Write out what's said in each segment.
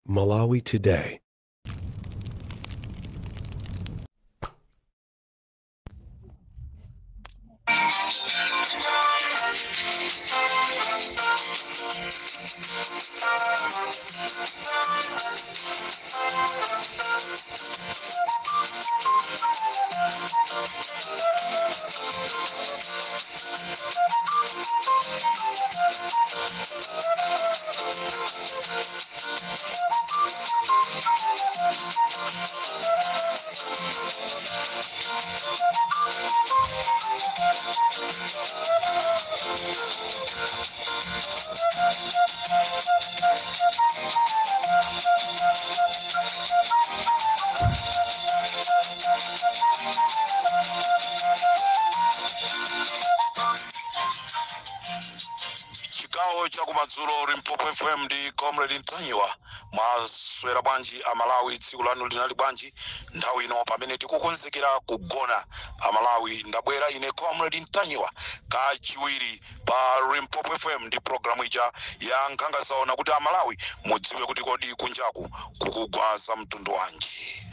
Malawi Today. Chigawo cha kumadzulo Limpopo FM ndi Comrade Ntanyiwa mwaswera bwanji Amalawi tsiku lanu linali bwanji nthawi ino pamene tikukonzekera kugona Amalawi ndabwera ine Comrade Ntanyiwa kachiwiri pa Limpopo FM ndi programu ija ya nkanga zaona kuti Amalawi mudziwe kuti kodi kunjaku kukugwaza mtundu wanji.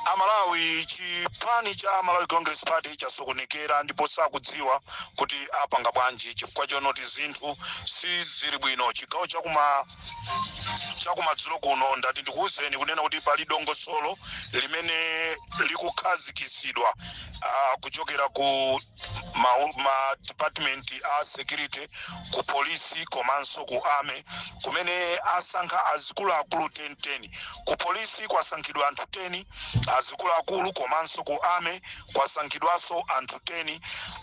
Amalawi chipani cha Malawi Congress Party chasokonekera ndipo sakudziwa kuti apanga bwanji chifukwa chonoti zinthu sizili bwino chigawo chakumadzulo kuno ndati ndikuwuzeni kunena kuti pali dongosolo limene likukhazikitsidwa kuchokera ku ma department a security ku polisi komanso ku army kumene asankha azikuluakulu 10 ku polisi kwasankhidwa anthu 10 azikuluakulu komanso ku army kwasankhidwanso anthu 10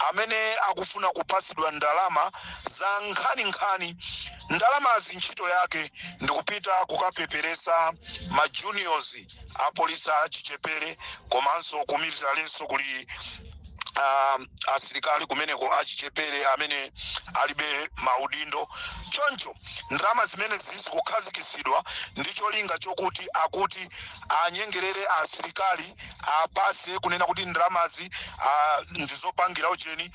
amene akufuna kupasidwa ndalama za nkhani ndalamazi ntchito yake ndikupita kukapeperesa ma juniors a polisi achichepere komanso kumirizalenso kuli asilikali kumeneko achichepere amene alibe maudindo choncho ndalama zimene zikukhazikitsidwa ndicho linga chokuti akuti anyengerere asilikali apase kunena kuti ndalamazi ndizopangira ucheni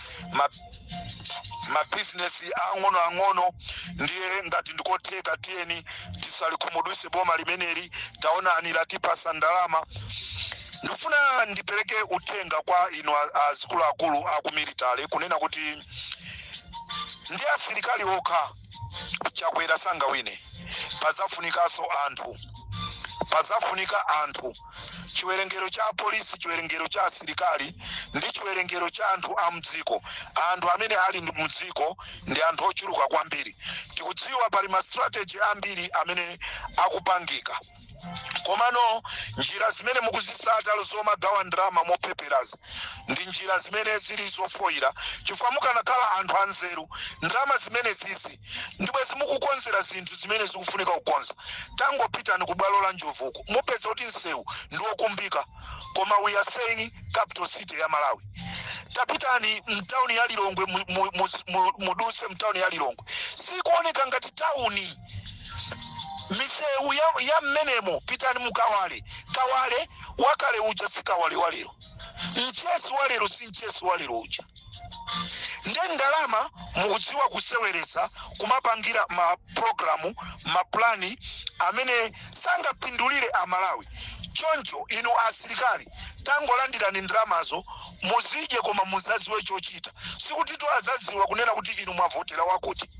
ma business ang'ono ndiye ngati ndikotheka tiyeni tisalikhumudwise boma limeneli taonani latipasa ndalama. Ndifuna ndipereke utenga kwa ino azikuluakulu akumilitale kunena kuti ndi asilikali okha chakwera sangawine pazafunika anthu chiwerengero cha polisi chiwerengero cha asilikali ndi chiwerengero cha anthu a mdziko anthu amene ali mdziko ndi anthu ochuluka kwambiri tikudziwa pali ma strategy ambiri amene akupangika komano njira zimene mukuzisata zomagawa ndalama mopeperazi ndi njira zimene zili zofoira chifukwa mukanakhala anthu anzeru ndalama zimene zizi ndibwezi mukukonzera zinthu zimene zikufunika kukonza tangopitani ku bwalo la Njovuko mupeza kuti msewu ndi wokumbika koma we are saying capital city ya Malawi tapitani mtauni ya Lilongwe muduse mtauni ya Lilongwe sikuoneka ngati tauni misewu ya mmenemo pitani mukawale kawale wakale uja si kawale walero mchesi walero si mchesi walero uja nde ndalama mukudziwa kuseweresa kumapangira ma programu ma plani amene sangapindulire Amalawi choncho ino asilikali tangolandirani ndalamazo muzidye koma muzaziwe chochita sikuti to azaziwa kunena kuti inu mwavotera wakuti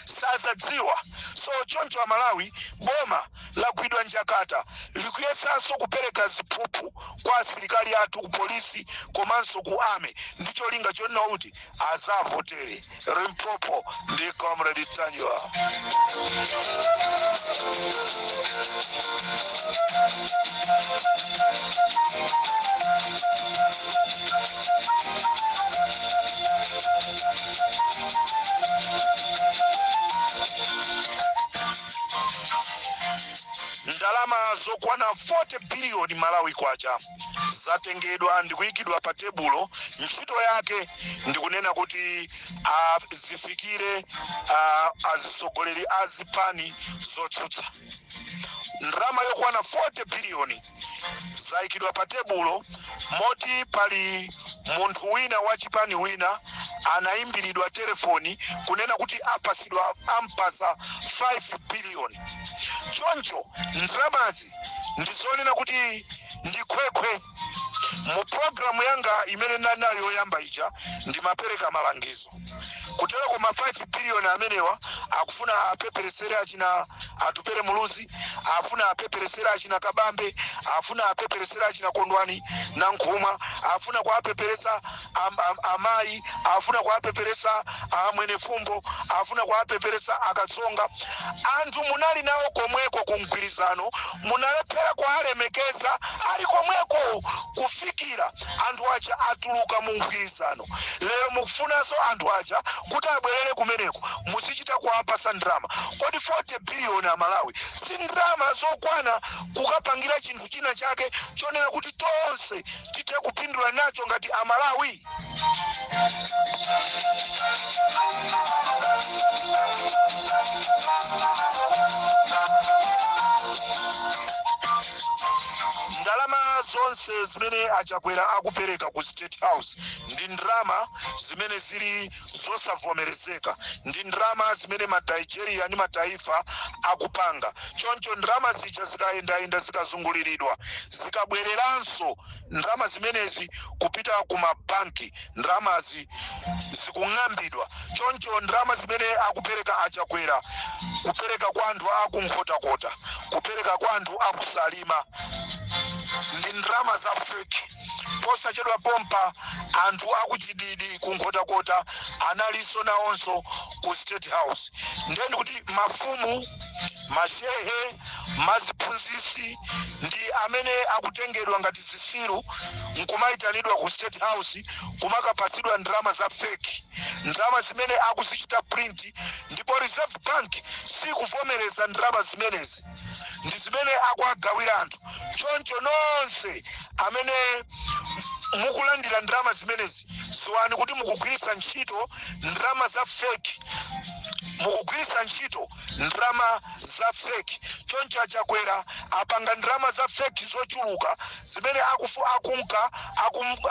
sazadziwa so choncho Amalawi boma lagwidwa njakata likuyesanso kupereka ziphuphu kwa asilikali athu ku polisi komanso ku army ndicho linga chonena kuti azavotere Limpopo ndi Comrade Ntanyiwa. ndrama zokwana 40 billion Malawi kwacha zatengedwa ndikuyikidwa pa tebulo. Ntchito yake ndikunena kuti zifikire azisogoleri azipani zotsutsa. Ndrama yokwana 40 billion zayikidwa pa tebulo moti pali munthu wina wachipani wina anayimbiridwa telefoni kunena kuti ampasa 5 billion. Choncho ndramazi ndizonena kuti ndikhwekhwe. Mu programu yanga imene ndanayo yoyamba ija ndimapereka malangizo kutero koma 5 billion amenewa akufuna apeperesere achina Atupere Muluzi, afuna apeperesere achina Kabambe, afuna apeperesere achina Kondwani na Nkhuma, afuna kuapeperesa amayi, afuna kuapeperesa Mwene Fumbo, afuna kuapeperesa Akatsonga. Anthu munali nawo komweko kumgwirizano, munalephera kualemekeza ali komweko kufikira anthu aja atuluka mu mgwirizano. Lero mukufunanso anthu aja kuti abwerere kumeneko, muzichita kuapasa ndrama. Kodi 40 billion ya Malawi si ndrama zokwana kukapangira chinthu china chake chonena kuti tonse tite kupindula nacho ngati Amalawi? Ndalama zonse zimene Achakwera akupereka ku State House ndi ndrama zimene zili zosavomerezeka, ndi ndrama zimene Nigeria ndi mataifa akupanga. Choncho ndrama zija zikayenda zikazunguliridwa zikabwereranso ndrama zimenezi kupita ku mabanki, ndrama zikung'ambidwa. Choncho ndrama zimene akupereka Achakwera, kupereka kwa anthu akunkotakota, kupereka kwa anthu akusalima, ndi ndrama za fake. Posachedwa pompa anthu akuchididi kunkotakota analiso nawonso ku State House. Ndeni kuti mafumu, mashehe, maziphunzisi ndi amene akutengedwa ngati zisiru nkumaitanidwa ku State House kumakapasidwa ndrama za fake, ndrama zimene akuzichita print, ndipo Reserve Bank sikuvomereza ndrama zimenezi, ndi zimene akuagawira anthu. Choncho nonse amene mukulandira ndrama zimenezi, siwani kuti mukugwiritsa ntchito ndrama za fake, mukugwiritsa ntchito ndrama za fake. Choncho Achakwera apanga ndrama za fake zochuluka zimene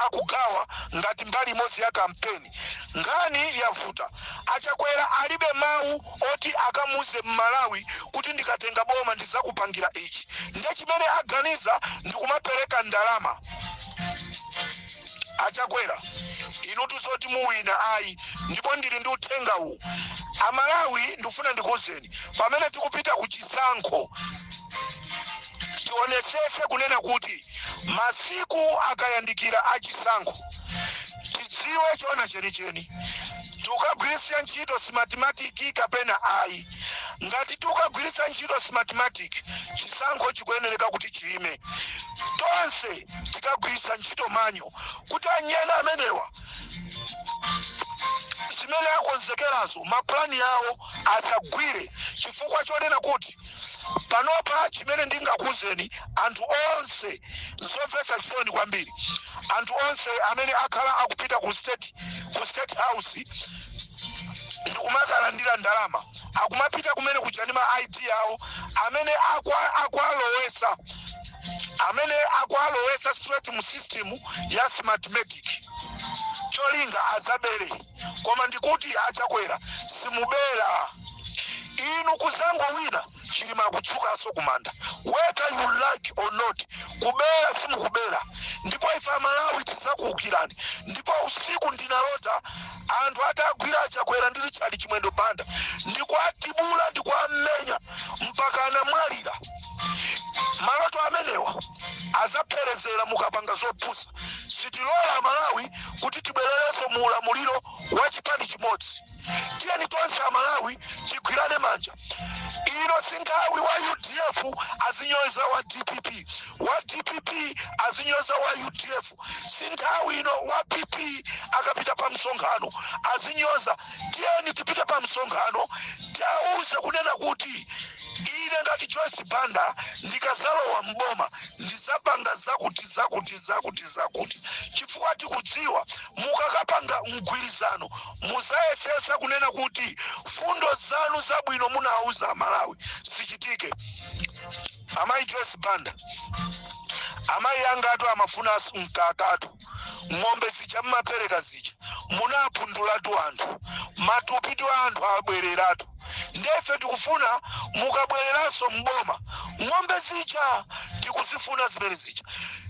akugawa ngati mbali imodzi ya kampeni. Ngani yavuta, Achakwera alibe mawu oti akamuze Malawi kuti ndikatenga boma ndizakupangira ichi. Ndiye chimene aganiza ndikumapereka ndalama. Achakwera inu tuzoti muwina ayi, ndipo ndili ndi uthenga uwu. Amalawi ndifuna ndikuzeni, pamene tikupita ku chisankho tionesese kunena kuti masiku akayandikira achisankho tidziwe chona chenicheni. Tukagwiritsa ntchito mathematics kapena ayi. Ngati tukagwiritsa ntchito mathematics, chisankho chikuyenereka kuti chiyime. Tonse tikagwiritsa ntchito manyo kuti anyana amenewa zimene akonzekerazo maplani yawo asagwire, chifukwa chonena kuti panopa chimene ndingakuzeni anthu onse zomvetsa chisoni kwambiri, anthu onse amene akhala akupita ku State House ndikumakalandira ndalama, akumapita kumene kuchani ma ID yawo, amene akualowesa straight mu system ya mathematics. Cholinga azabere, koma ndikuti Achakwera simubera. Inu kuzangwa wina chilima kutsukanso kumanda, whether you like or not. Kubera simukubera, ndipo ife Malawi tisakuukirani. Ndipo usiku ndinalota anthu atagwira Achakwera ndili chali chimwendo panda, ndikuatibula ndikuamenya mpaka anamwalira. Maloto amenewa azapherezera mukapanga zopusa. Sitilola Malawi kuti tibwerereso mu ulamuliro wa chipani chimodzi. Tiyeni tonse Amalawi tigwirane manja. Ino sinthawi wa UDF azinyoza wa DPP, wa DPP azinyoza wa UDF. Sinthawi ino wa PP akapita pa msonkhano azinyoza. Tiyeni tipite pa msonkhano, tiauze kunena kuti ine ngati Joyce Banda ndikazalowa mboma ndizapanga zakuti chifukwa tikudziwa mukakapanga mgwirizano muzayesesa kunena kuti fundo zanu zabwino munauza Malawi sichitike. Amayi Joyce Banda, amayi angatu amafuna mkakatu ng'ombe zicha mmapereka zicha munapundulatu anthu matupitu anthu abwereratu ndefe tikufuna mukabwereranso mboma ng'ombe zicha tikuzifuna zimene zicha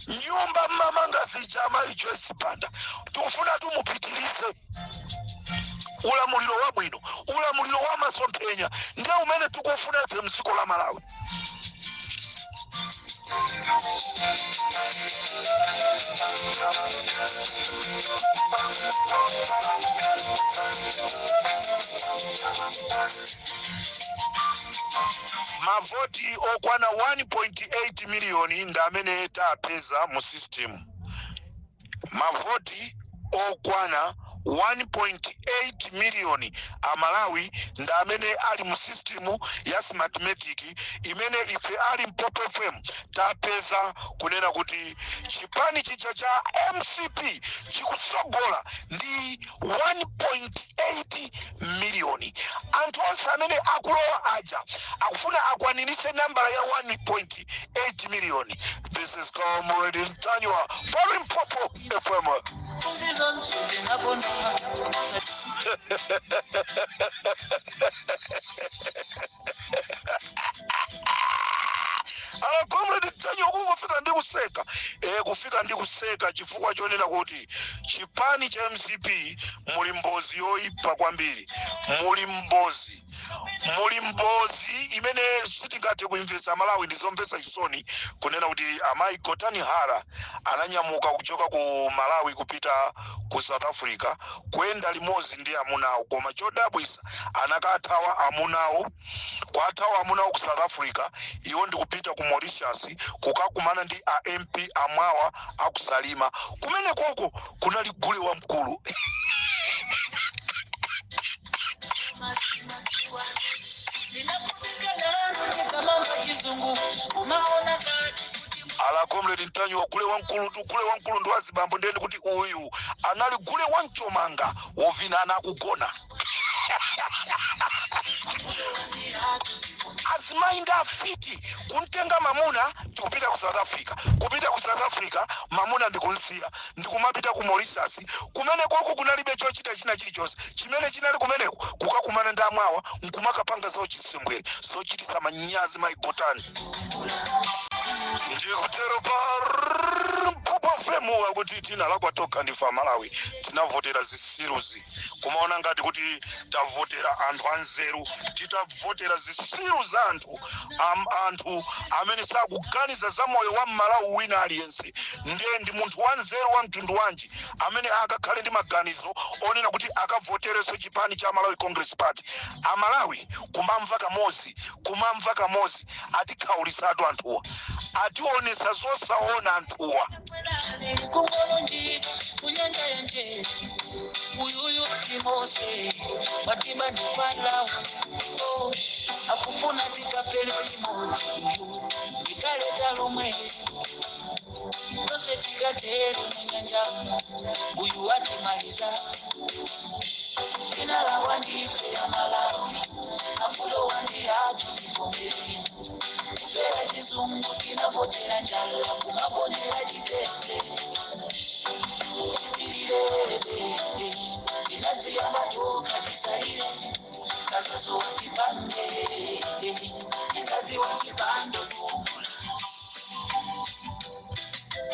nyumba mmamanga zicha. Amayi Joyce Banda tikufuna tumupitirize ulamuliro wabwino, ulamuliro wa masomphenya ndiye umene tikufuna ife mdziko la Malawi. Mavoti okwana 1.8 miliyoni ndamene tapeza mu system. Mavoti okwana 1.8 miliyoni Amalawi ndamene ali mu system ya Smartmatic imene ife ali Mpopo FM tapeza kunena kuti chipani chicha cha MCP chikusogola ndi 1.8 miliyoni. Anthu onse amene akulowa aja akufuna akwanirise nambala ya 1.8 miliyoni. This is Comrade Ntanywa for Mpopo FM. Ala Comrade Ntanywa kufika ndi kuseka chifukwa chonena kuti chipani cha MCP muli mbozi yoipa kwambiri, muli mbozi imene sitingathe kuimvesa Malawi ndizomvesa chisoni kunena kuti amayi Kotani Hara ananyamuka kuchoka ku Malawi kupita ku South Africa kwenda limodzi ndi amunawo, koma chodabwisa anakathawa amunawo ku South Africa iwo ndikupita ku Mauritius kukakumana ndi MP amwawa akusalima kumene koko kunali gule wa mkulu. Ala Comrade Ntanywa kule wa mkulu ndo azibambo ndeni kuti uyu anali gule wa mchomanga wovina anakugona. Azimainda afiti kuntenga mamuna tikupita ku South Africa, kupita ku South Africa mamuna ndikunsiya ndikumapita ku Mauritius kumene koko kunalibe chochita china chilichonse chimene chinali kumeneko kukakumana ndi amwawa nkumakapanga zawo chisembwere zochitisa manyazi maigotani. Ndikutero pa Mpopo FM kuti tina lakwatoka ndifa Malawi tinavotera zisiruzi kumaona ngati kuti tavotera anthu anzeru, titavotera zisiru za anthu amene sakuganiza za moyo wa Malawi wina aliyense. Ndiye ndi munthu wanzeru wa mtundu wanji amene akakhale ndi maganizo onena kuti akavotereso chipani cha Malawi Congress Party. Amalawi kumamva kamozi atikhaulitsatu anthuwa, ationesa zosaona anthuwa. Uyuyu kimose batiba nifala akufuna tikafele limoti ikaleta lumwe tose tikatero nyanja uyu atimaliza inala wandife ya Malawi afulo wandi hatu kifombele fera chizungu kinavotera njala kumabonera chitende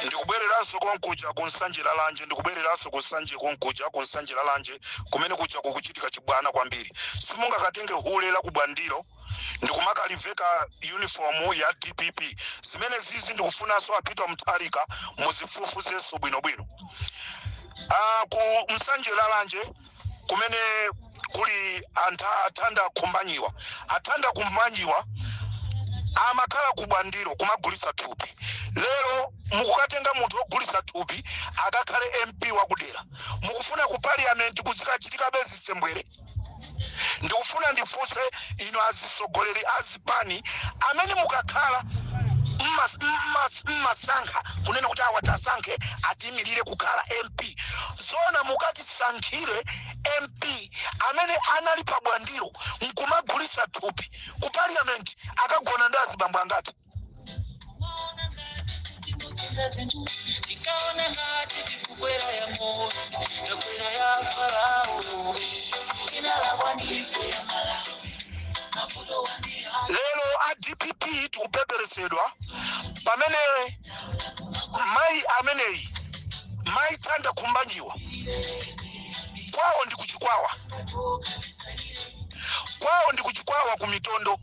ndikubwereranso konkuja kunsanjira lanje kunsanjira lanje kumene kuja kukuchitika chibwana kwambiri simungakatenge hule la kubwandiro ndikumakaliveka uniform ya DPP zimene zizi ndikufunanso apita Mutharika muzifufuzenso bwinobwino. Ku msanjira lanje kumene kuli atanda kumbanyiwa amakhala kubwandiro kumagulisa thupi. Lero mukukatenga munthu ogulisa thupi akakhale MP wakudera mukufuna ku parliament kuzikachitika bezisembwere ndikufuna ndifunse ino azisogoleri azipani amene mukakhala mmasankha kunena kuti awa tasankhe atiyimirire kukhala MP zona mukatisankhire MP amene anali pabwandiro nkumagulisa thupi ku parliament akagona ndi azibambo angati tikaona ngati tikukwera ya Mose takwera ya Farao inalakwandife ya Malawi mafuto wandia lero a DPP tikupeperesedwa pamene mai ameneyi mai Tanda Kumbanjiwa kwawo ndi kuchikwawa ku Mitondo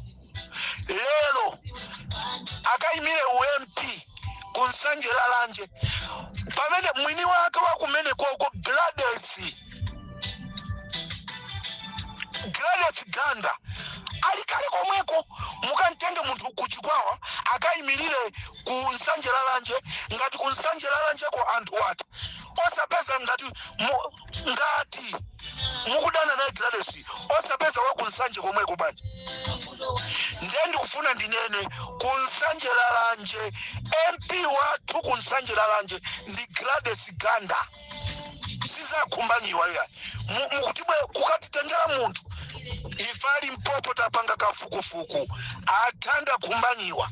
lero akayimire UMP kunsanje lalanje pamene mwini wake wakumene koko Gladys Ganda alikale komweko mukantenge munthu kuchikwawa akayimirire kunsanje lalanje ngati kunsanje lalanje ko anthu wati osapeza ngati mukudana naye Gladys osapeza wakunsanje komweko bani ndendi kufuna ndinene kunsanje lalanje MP wathu kunsanje lalanje ndi Gladys Ganda sizakhumbanyiwa ya mukutibwe kukatitengera munthu ifali mpopo tapanga kafukufuku atanda kumbanyiwa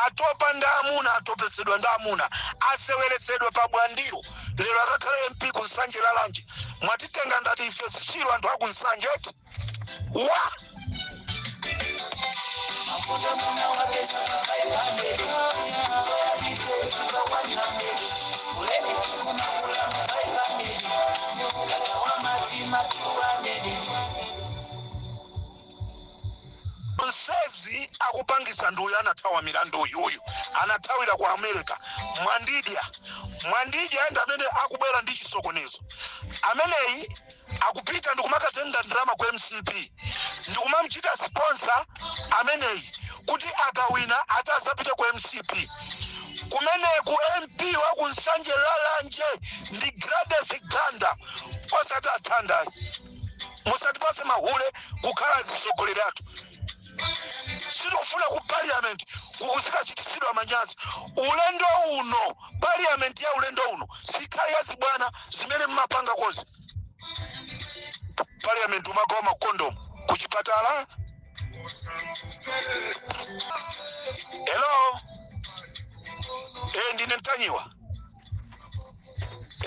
atopa ndamuna atopesedwa ndamuna aseweresedwe pabwandiro lero akakhala MP kunsanje lalanje mwatitenga ngati ife sichiro anthu akunsanje eti wa Nsezi akupangisa nduyo anathawa milandu uyu anathawira ku America Mwandidya enda amene akubwera ndi chisokonezo ameneyi akupita ndikumakatenga ndrama ku MCP ndikumamchita sponsor ameneyi kuti akawina atazapita ku MCP kumene ku MP wa kunsanje lalanje ndi Gladys Ganda osati Athanda musatipase mahule kukhala zisogoleratu sitikufuna ku parliament kukuzika chitisidwa manyazi ulendo uno parliament ya ulendo uno sikhali yazi bwana zimene mmapanga kozi parliament umagawa makondomu kuchipatala hello ndine Mtanyiwa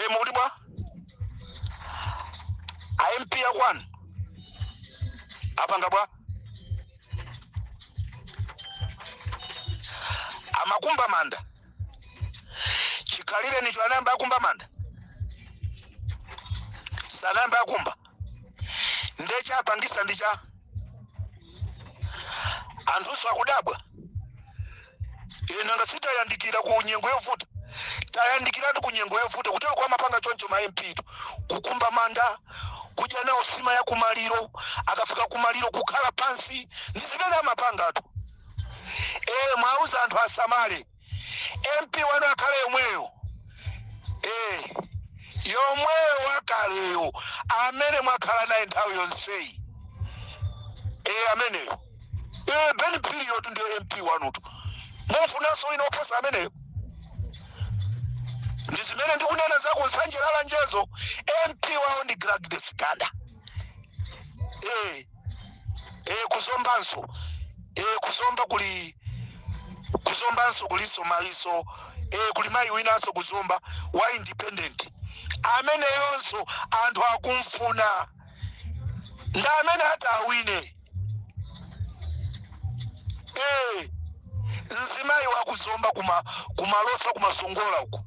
mukuti bwa MP ya 1 apanga bwa amakumba manda chikalire nicho anayamba akumba manda sanayamba akumba ndecha apangisa ndicha anthu akudabwa nanga sitayandikira ku nyengo yovuta tayandikiratu ku nyengo yovuta kutero kwa mapanga choncho ma MP kukumba manda kuja nawo sima ya kumaliro akafika kumaliro kukhala pansi ndizimene amapanga atu mwauza anthu asamale MP wanu akhale yomweyo yomweyo wakaleyo amene mwakhala naye nthawi yonseyi ameneyo beni period ndiyo MP wanutu mumfunanso ino oposa ameneyo ndizimene ndikunena za kunsanje lalanjezo MP wawo ndi Gladys Ganda kuzombanso kuzombanso kuliso maliso kuli mayi winanso kuzomba wa independent amene yonso anthu akumfuna nda amene ati awine nzimayi wakuzomba kumalosa kumasongola uko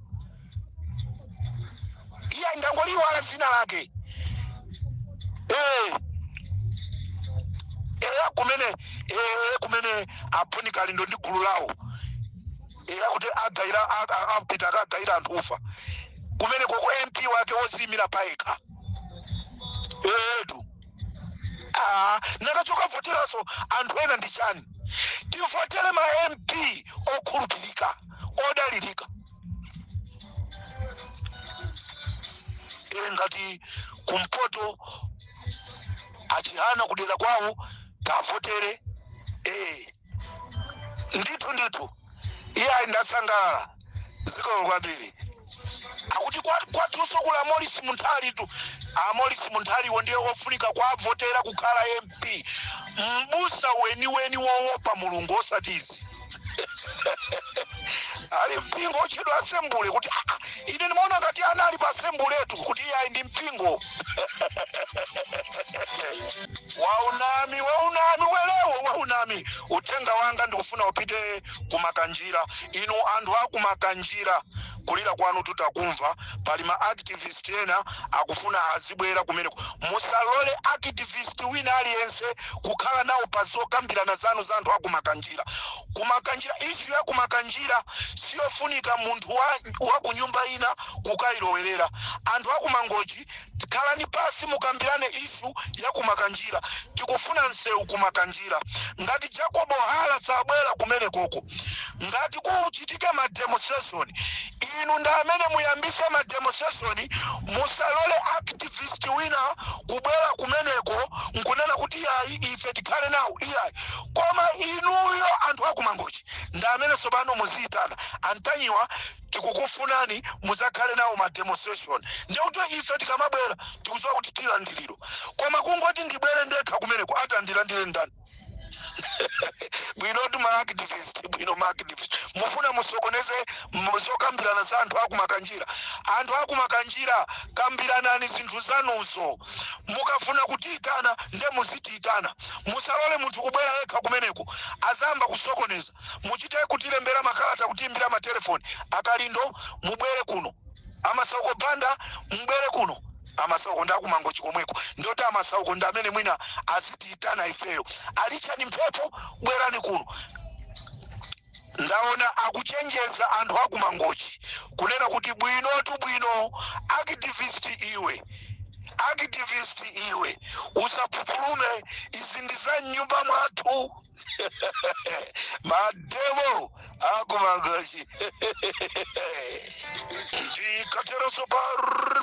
iya ndangoliwala zina lake kumene apunika lindo ndi gulu lawo kuti apita akagaira anthu ufa kumene koko MP wake wozimira paeka nakachoka voteranso anthu ena ndi chani tivotere ma MP okhulupirika odalirika ngati kumpoto achihana kudera kwawo tavotere nditu iye ndasangalala ziko kwambiri akuti kwatuso kula Morris Munthali tu Morris Munthali ndiye ofunika kwa votera kukhala MP mbusa weni woopa mulungu osatizi ali mpingo ochedwa asembule kuti ine ndimaona ngati anali pa asembule yetu kuti iye ndi mpingo waunami utenga wanga ndikufuna upite kumakanjira ino anthu akumakanjira kulira kwanu tutakumva pali ma activist ena akufuna azibwera kumeneko musalole activist wina aliyense kukhala nawo pazokambirana zanu za anthu akumakanjira issue ya kumakanjira siyofunika munthu wa kunyumba ina kukayilowerera anthu akumangochi tikhalani pasi mukambirane issue ya kumakanjira tikufuna nsewu kumakanjira ngati Jacob Hala sabwera kumene koko ngati kuchitike ma demonstration inu nda amene muyambise ma demonstration musalole activist wina kubwera kumeneko nkunena kuti ife tikhale nawo koma inuyo anthu akumangochi nda amene sobano muzitana antanyiwa tikukufunani muzakhale nawo ma demonstration ndikuti ife tikamabwera tikuzowa kuti tilandiliro koma kungoti ndibwere ndekha kumeneko atandilandire ndani bwino tu activist mufuna musokoneze musokambirana za anthu akumakanjira kambiranani zinthu zanuzo mukafuna kutiitana nde muzitiitana musalole munthu kubwera yekha kumeneko azamba kusokoneza muchite kutilembera makalata kutiimbira matelefoni akalindo mubwere kuno amasauko banda mubwere kuno amasauko ndakumangochi komweko ndoti amasauko ndamene mwina azitiitana ifeyo alichani mphepo bwerani kuno ndaona akuchenjeza anthu akumangochi kunena kuti bwino activist iwe usapupulume izindi za nyumba mwathu mademo akumangochi ndikateroso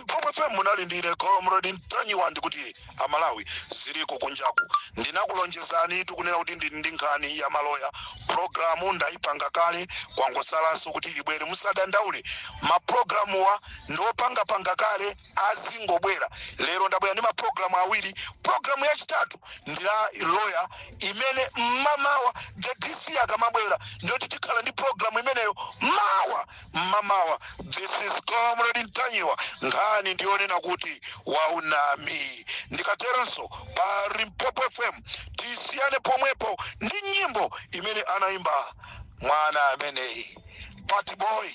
Pomwe FM munali ndine Comrade Mtanyiwa ndikuti amalawi ziliko kunjaku ndinakulonjezani tukunena kuti ndi nkhani ya maloya programu ndaipanga kale kwangosalaso kuti ibwere musadandaule maprogramu wa ndopanga kale azingobwera lero ndabwera ndi maprogramu awiri programu yachitatu ndila lawyer imene mmamawa the DC akamabwera ndoti tikhala ndi programu imeneyo mamawa this is Comrade Mtanyiwa nkhani ndionena kuti waunami ndikateranso pa Limpopo FM tisiyane pomwepo ndi nyimbo imene anaimba mwana ameneyi Party Boy